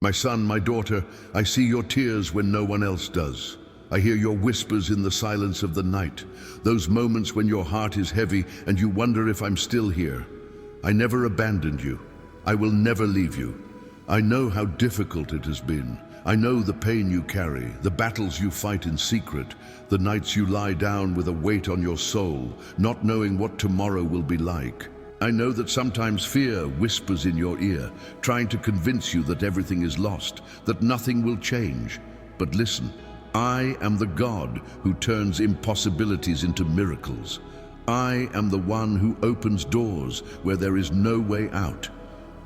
My son, my daughter, I see your tears when no one else does. I hear your whispers in the silence of the night, those moments when your heart is heavy and you wonder if I'm still here. I never abandoned you. I will never leave you. I know how difficult it has been. I know the pain you carry, the battles you fight in secret, the nights you lie down with a weight on your soul, not knowing what tomorrow will be like. I know that sometimes fear whispers in your ear, trying to convince you that everything is lost, that nothing will change. But listen, I am the God who turns impossibilities into miracles. I am the one who opens doors where there is no way out.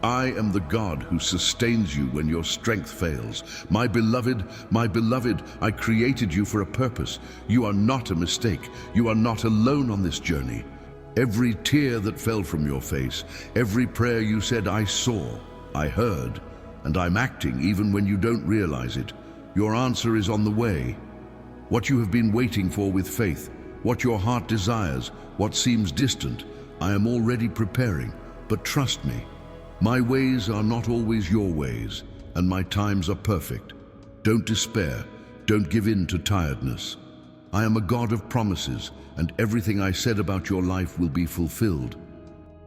I am the God who sustains you when your strength fails. My beloved, I created you for a purpose. You are not a mistake. You are not alone on this journey. Every tear that fell from your face, every prayer you said, I saw, I heard, and I'm acting even when you don't realize it. Your answer is on the way. What you have been waiting for with faith, what your heart desires, what seems distant, I am already preparing. But trust me, my ways are not always your ways, and my times are perfect. Don't despair. Don't give in to tiredness. I am a God of promises, and everything I said about your life will be fulfilled.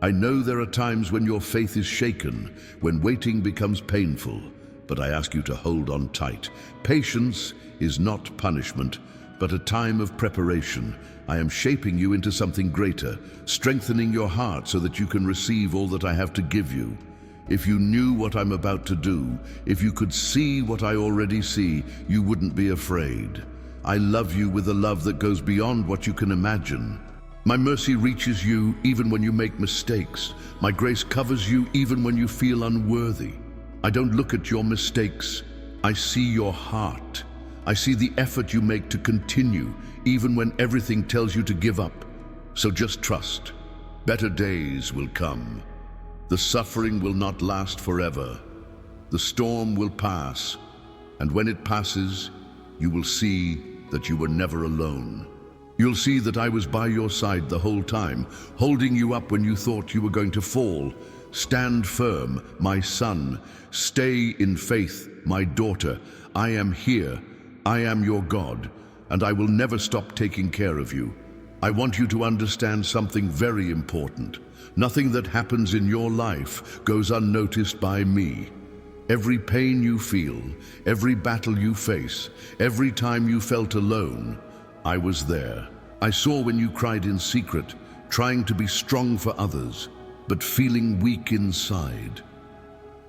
I know there are times when your faith is shaken, when waiting becomes painful, but I ask you to hold on tight. Patience is not punishment, but a time of preparation. I am shaping you into something greater, strengthening your heart so that you can receive all that I have to give you. If you knew what I'm about to do, if you could see what I already see, you wouldn't be afraid. I love you with a love that goes beyond what you can imagine. My mercy reaches you even when you make mistakes. My grace covers you even when you feel unworthy. I don't look at your mistakes. I see your heart. I see the effort you make to continue, even when everything tells you to give up. So just trust. Better days will come. The suffering will not last forever. The storm will pass, and when it passes, you will see that you were never alone. You'll see that I was by your side the whole time, holding you up when you thought you were going to fall. Stand firm, my son. Stay in faith, my daughter. I am here. I am your God, and I will never stop taking care of you. I want you to understand something very important. Nothing that happens in your life goes unnoticed by me. Every pain you feel, every battle you face, every time you felt alone, I was there. I saw when you cried in secret, trying to be strong for others, but feeling weak inside.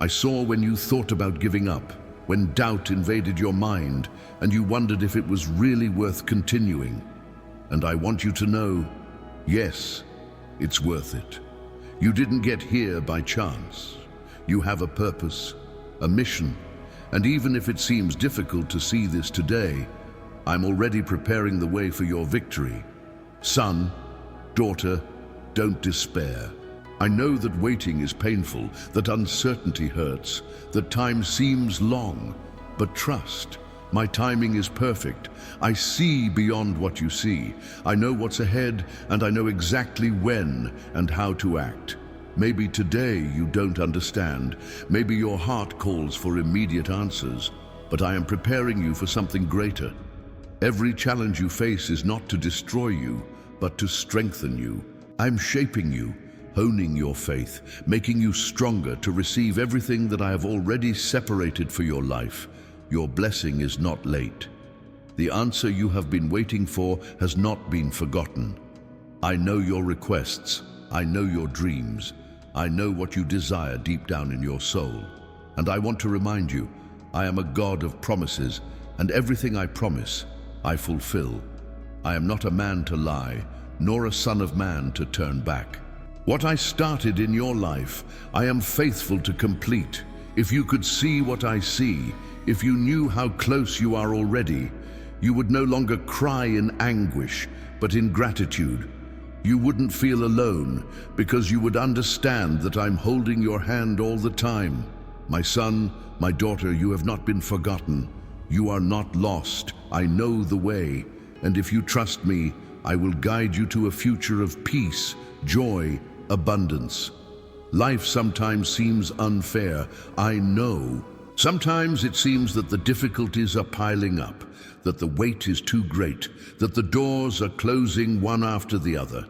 I saw when you thought about giving up, when doubt invaded your mind and you wondered if it was really worth continuing. And I want you to know, yes, it's worth it. You didn't get here by chance. You have a purpose, a mission, and even if it seems difficult to see this today, I'm already preparing the way for your victory. Son, daughter, don't despair. I know that waiting is painful, that uncertainty hurts, that time seems long, but trust. My timing is perfect. I see beyond what you see. I know what's ahead, and I know exactly when and how to act. Maybe today you don't understand. Maybe your heart calls for immediate answers, but I am preparing you for something greater. Every challenge you face is not to destroy you, but to strengthen you. I'm shaping you, honing your faith, making you stronger to receive everything that I have already separated for your life. Your blessing is not late. The answer you have been waiting for has not been forgotten. I know your requests. I know your dreams. I know what you desire deep down in your soul. And I want to remind you, I am a God of promises, and everything I promise, I fulfill. I am not a man to lie, nor a son of man to turn back. What I started in your life, I am faithful to complete. If you could see what I see, if you knew how close you are already, you would no longer cry in anguish, but in gratitude. You wouldn't feel alone, because you would understand that I'm holding your hand all the time. My son, my daughter, you have not been forgotten. You are not lost. I know the way, and if you trust me, I will guide you to a future of peace, joy, abundance. Life sometimes seems unfair, I know, Sometimes it seems that the difficulties are piling up, that the weight is too great, that the doors are closing one after the other.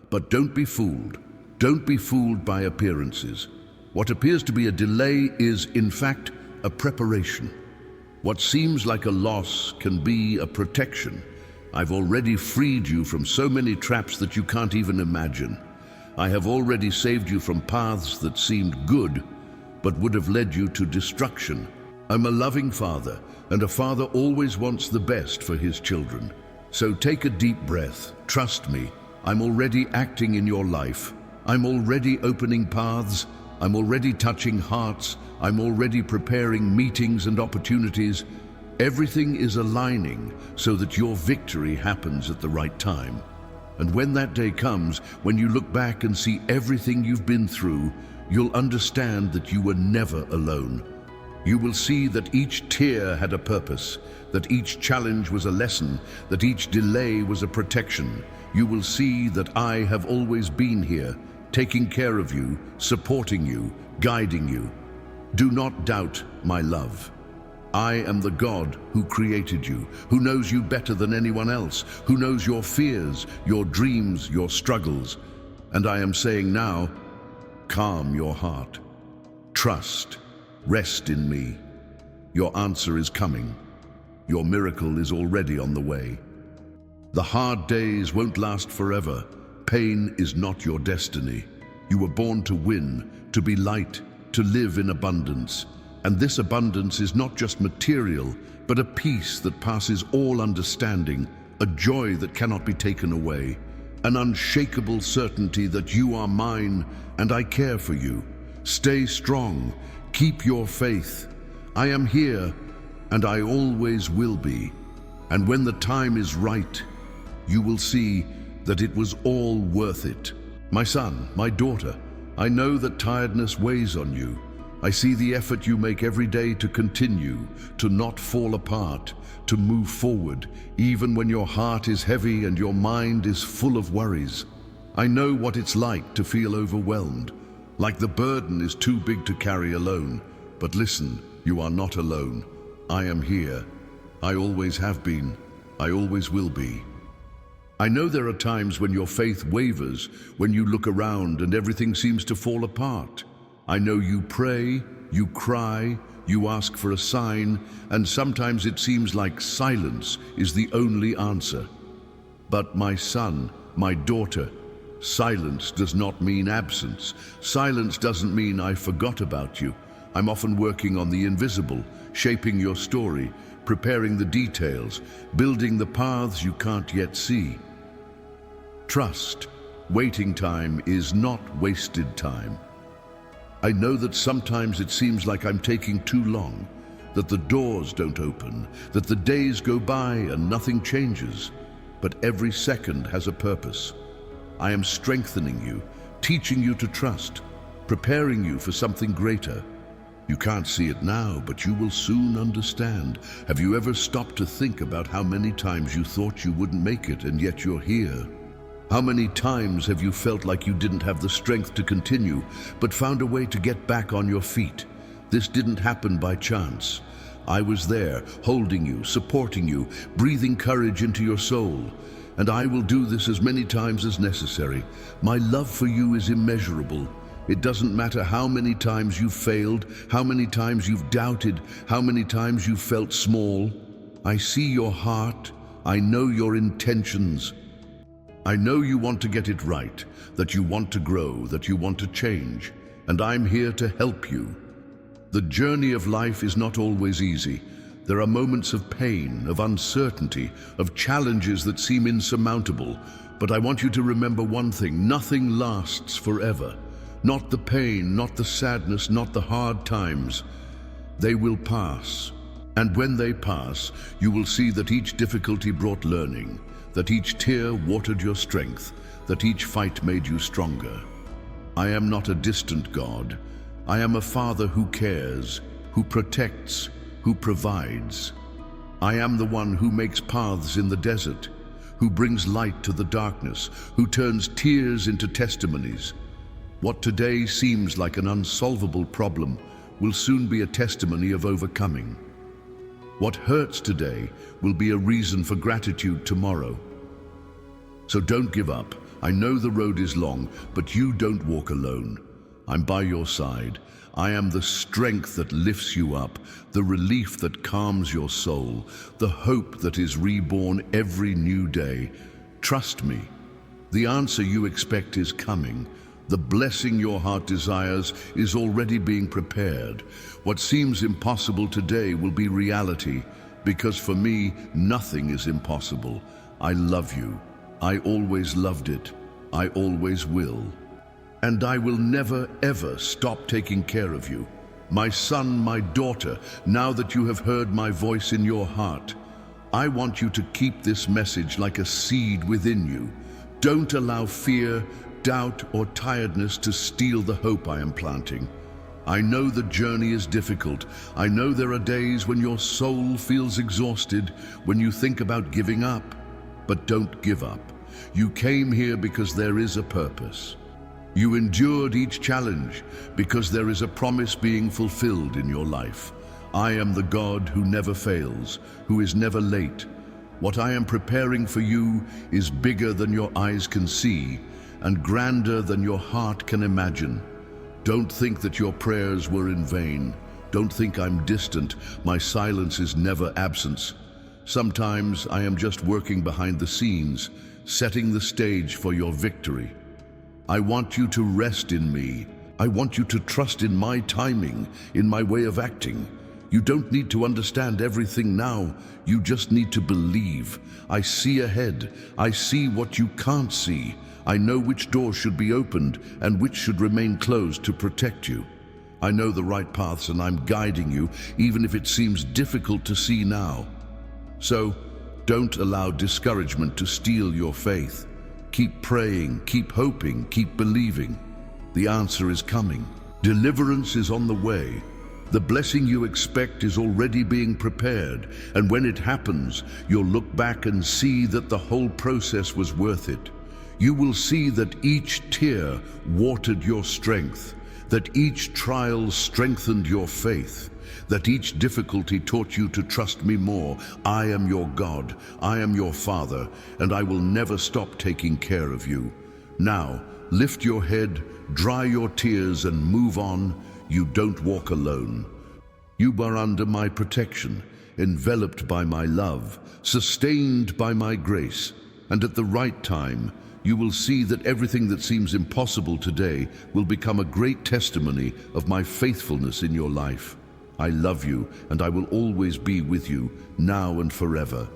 But don't be fooled. Don't be fooled by appearances. What appears to be a delay is, in fact, a preparation. What seems like a loss can be a protection. I've already freed you from so many traps that you can't even imagine. I have already saved you from paths that seemed good, but would have led you to destruction. I'm a loving father, and a father always wants the best for his children. So take a deep breath. Trust me, I'm already acting in your life. I'm already opening paths. I'm already touching hearts. I'm already preparing meetings and opportunities. Everything is aligning so that your victory happens at the right time. And when that day comes, when you look back and see everything you've been through, you'll understand that you were never alone. You will see that each tear had a purpose, that each challenge was a lesson, that each delay was a protection. You will see that I have always been here, taking care of you, supporting you, guiding you. Do not doubt my love. I am the God who created you, who knows you better than anyone else, who knows your fears, your dreams, your struggles. And I am saying now, calm your heart. Trust. Rest in me. Your answer is coming. Your miracle is already on the way. The hard days won't last forever. Pain is not your destiny. You were born to win, to be light, to live in abundance. And this abundance is not just material, but a peace that passes all understanding, a joy that cannot be taken away, an unshakable certainty that you are mine and I care for you. Stay strong. Keep your faith. I am here, and I always will be. And when the time is right, you will see that it was all worth it. My son, my daughter, I know that tiredness weighs on you. I see the effort you make every day to continue, to not fall apart, to move forward, even when your heart is heavy and your mind is full of worries. I know what it's like to feel overwhelmed, like the burden is too big to carry alone. But listen, you are not alone. I am here. I always have been. I always will be. I know there are times when your faith wavers, when you look around and everything seems to fall apart. I know you pray, you cry, you ask for a sign, and sometimes it seems like silence is the only answer. But my son, my daughter, silence does not mean absence. Silence doesn't mean I forgot about you. I'm often working on the invisible, shaping your story, preparing the details, building the paths you can't yet see. Trust. Waiting time is not wasted time. I know that sometimes it seems like I'm taking too long, that the doors don't open, that the days go by and nothing changes. But every second has a purpose. I am strengthening you, teaching you to trust, preparing you for something greater. You can't see it now, but you will soon understand. Have you ever stopped to think about how many times you thought you wouldn't make it and yet you're here? How many times have you felt like you didn't have the strength to continue, but found a way to get back on your feet? This didn't happen by chance. I was there, holding you, supporting you, breathing courage into your soul. And I will do this as many times as necessary. My love for you is immeasurable. It doesn't matter how many times you've failed, how many times you've doubted, how many times you've felt small. I see your heart. I know your intentions. I know you want to get it right, that you want to grow, that you want to change, and I'm here to help you. The journey of life is not always easy. There are moments of pain, of uncertainty, of challenges that seem insurmountable. But I want you to remember one thing: nothing lasts forever. Not the pain, not the sadness, not the hard times. They will pass. And when they pass, you will see that each difficulty brought learning, that each tear watered your strength, that each fight made you stronger. I am not a distant God. I am a Father who cares, who protects, who provides. I am the one who makes paths in the desert, who brings light to the darkness, who turns tears into testimonies. What today seems like an unsolvable problem will soon be a testimony of overcoming. What hurts today will be a reason for gratitude tomorrow. So don't give up. I know the road is long, but you don't walk alone. I'm by your side. I am the strength that lifts you up, the relief that calms your soul, the hope that is reborn every new day. Trust me, the answer you expect is coming. The blessing your heart desires is already being prepared. What seems impossible today will be reality, because for me, nothing is impossible. I love you. I always loved it. I always will. And I will never, ever stop taking care of you. My son, my daughter, now that you have heard my voice in your heart, I want you to keep this message like a seed within you. Don't allow fear, doubt, or tiredness to steal the hope I am planting. I know the journey is difficult. I know there are days when your soul feels exhausted, when you think about giving up. But don't give up. You came here because there is a purpose. You endured each challenge because there is a promise being fulfilled in your life. I am the God who never fails, who is never late. What I am preparing for you is bigger than your eyes can see and grander than your heart can imagine. Don't think that your prayers were in vain. Don't think I'm distant. My silence is never absence. Sometimes I am just working behind the scenes, setting the stage for your victory. I want you to rest in me. I want you to trust in my timing, in my way of acting. You don't need to understand everything now. You just need to believe. I see ahead. I see what you can't see. I know which doors should be opened and which should remain closed to protect you. I know the right paths and I'm guiding you, even if it seems difficult to see now. So, don't allow discouragement to steal your faith. Keep praying, keep hoping, keep believing. The answer is coming. Deliverance is on the way. The blessing you expect is already being prepared, and when it happens, you'll look back and see that the whole process was worth it. You will see that each tear watered your strength, that each trial strengthened your faith, that each difficulty taught you to trust me more. I am your God, I am your Father, and I will never stop taking care of you. Now, lift your head, dry your tears, and move on. You don't walk alone. You are under my protection, enveloped by my love, sustained by my grace, and at the right time, you will see that everything that seems impossible today will become a great testimony of my faithfulness in your life. I love you, and I will always be with you, now and forever.